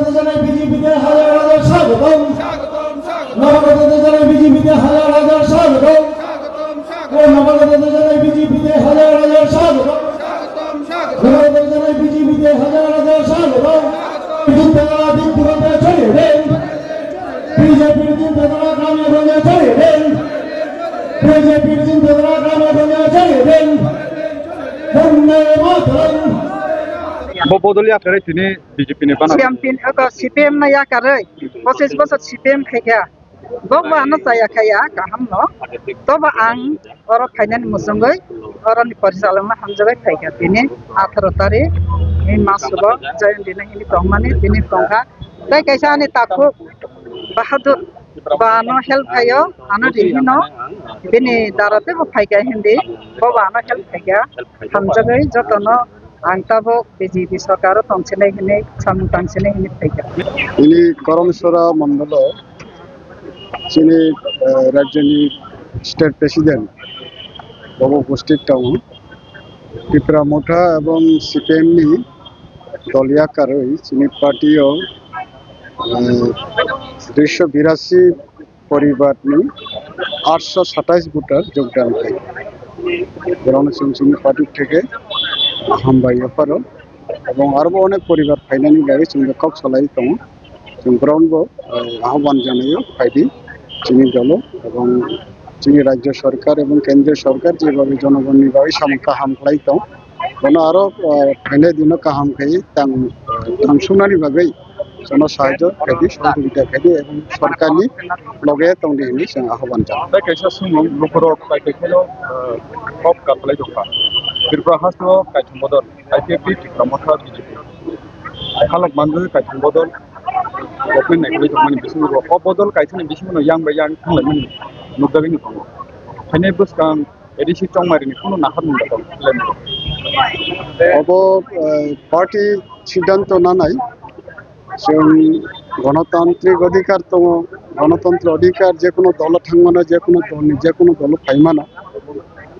নবাগত জানাই বিজেপিতে হাজার হাজার স্বাগতম। নবাগত জানাই বিজেপিতে হাজার হাজার স্বাগতম। নবাগত জানাই বিজেপিতে হাজার হাজার স্বাগতম। নবাগত জানাই বিজেপিতে হাজার হাজার স্বাগতম। চিন্তাধারা দিক দিগন্তে ছড়িয়ে দেন, বিজেপির চিন্তাধারা গ্রামে গঞ্জে ছড়িয়ে দেন, বিজেপির চিন্তাধারা গ্রামে গঞ্জে ছড়িয়ে দেন। বন্দে মাতরম। Bodoli akare tini BJP ni bana. Campaign atau CPM na ya kare, proses CPM kaya. Bawa anak saya kaya kaham no, toba ang orang finance musungai, orang di perjalanan hamzai kaya tini 18 tarik ini masuk jalan dina ini promani tini prongka. Tapi kaisa ni takut bahadur bano help kaya, anak dini no, tini darate bu kaya hindi, bawa anak help kaya, hamzai jotono. Angtabo BJP सरकार तंगसेने हिने सामु तंगसेने हिने फैगा इनी करमसरा मंडल चिनी राज्यनि state president बाबू उपस्थित दं त्रिपुरा मोठा एवं सीपीएम नि दलिया कारै चिनी पार्टीयाव 282 परिवारनि 827 भोटार যোগদান হয় যেমন চিনি পার্টি থেকে हामबायो पारो এবং আরো অনেক পরিবার ফাইনালি লাগে जों बेखौ सालाय दं जों ग्राउन्डबो आह्वान জানাयो फाइदि চিনি দল এবং চিনি রাজ্য সরকার এবং কেন্দ্রীয় সরকার যেভাবে জনগণের ভাবে কাহাম খাই দं কোন আরো ফাইনাল দিন কাহাম খাই তাংসুনানি ভাবে জন সাহায্য খাইদি সহযোগিতা খাইদি এবং সরকারনি লগে দंदिनि जों आह्वान জানাयो Da kaisa sumung lukurok kaikelo kop kaplai dokha. Tripura हासो काइथुम बदल IPP टिप्रामथा BJP खालक मानजो काइथुम बदल गभर्नमेन्ट नायखै दंमानि बिसिनो अ बदल काइथुनि बिसिनो यां बाय यां थांलायमोन नुगाबिनि दं फाइनाय बुसकां एडिसि चंमारिनि कुनु नाहार मुंदाव अब पार्टी सिद्धांत नानाय जों गणतांत्रिक अधिकार दं गणतंत्र अधिकार जेकुनु दल थांमाना जेकुनु दल फाइमाना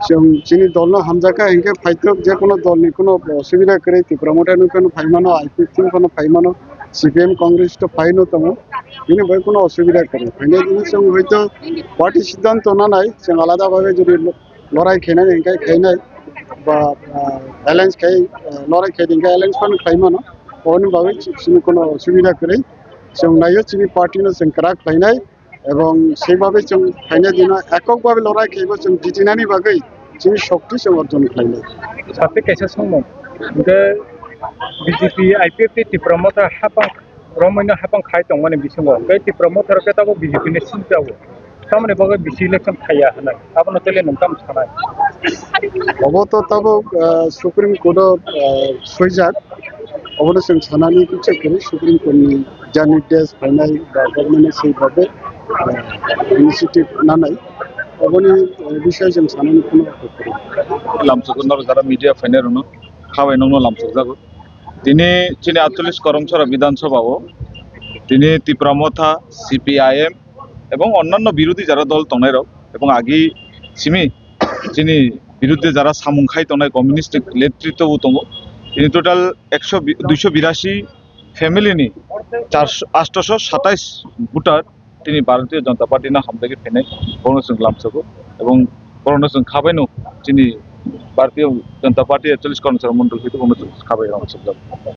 जों चिनी दल हामजाका हिंके फाइथक जेकुनु दलनि कुनु असुबिदा करे त्रिपुरा मोटानि कुनु फाइमानो IPP कुनु फाइमानो CPM कांग्रेस तो फाइनो दं बिनि बाय कुनु असुबिदा करे फाइनाय दिन जों हयतो पार्टी सिद्धांत नानाय जों आलादा भाबे जुदि लराय खेनाय हिंके खेनाय बा एलायंस खाय लराय खेदिंगा एलायंस पण फाइमानो ओनि भाबे चिनी कुनु असुबिदा करे जों नायो चिनी पार्टीनो जों क्राक फाइनाय এবং সেইভাবে जों फाइनाय दिन एककभाবে लराय खेबो जों जितिनानि बागै चिनी शक्ति जों अर्जन खालामो साथे काइसा समम बे BJP IPP टिप्रामथा हापां रमैनो हापां खाय दंमानि बिसिङाव बे टिप्रामथा रकेटाबो BJP नि सिनजाव तामाने बगे बिसि इलेक्शन खाया होनाय आपन तले नंकाम सानाय अबतो तब सुप्रीम कोर्ट सयजाक अबनो जों सानानि चेक करे सुप्रीम कोर्टनि जा निर्देश फाइनाय बा गभर्नमेन्ट सैबाबे इनिशिएटिभ नानाय अबनि विषय जों सानानि कुनु लामसुगनर जारा मीडिया फाइनारनो खाबायनो लामसुग जागो दिनै चिनि 48 करमसरा विधानसभाव दिनै टिप्रामथा CPIM এবং অন্যান্য বিরোধী যারা দল তনাইর এবং আগি সিমি চিনি বিরুদ্ধে যারা সামুংখাই তনাই কমিউনিস্ট নেতৃত্বও দङ তিনি টোটাল 282 ফ্যামিলিনি 827 ভোটার তিনি ভারতীয় জনতা পার্টি না হামদাকে ফেনাই করণসং লামসগো এবং করণসং খাবাইনো চিনি ভারতীয় জনতা পার্টি 41 করণসর মন্ডল হইতে করণসং খাবাই রামসগ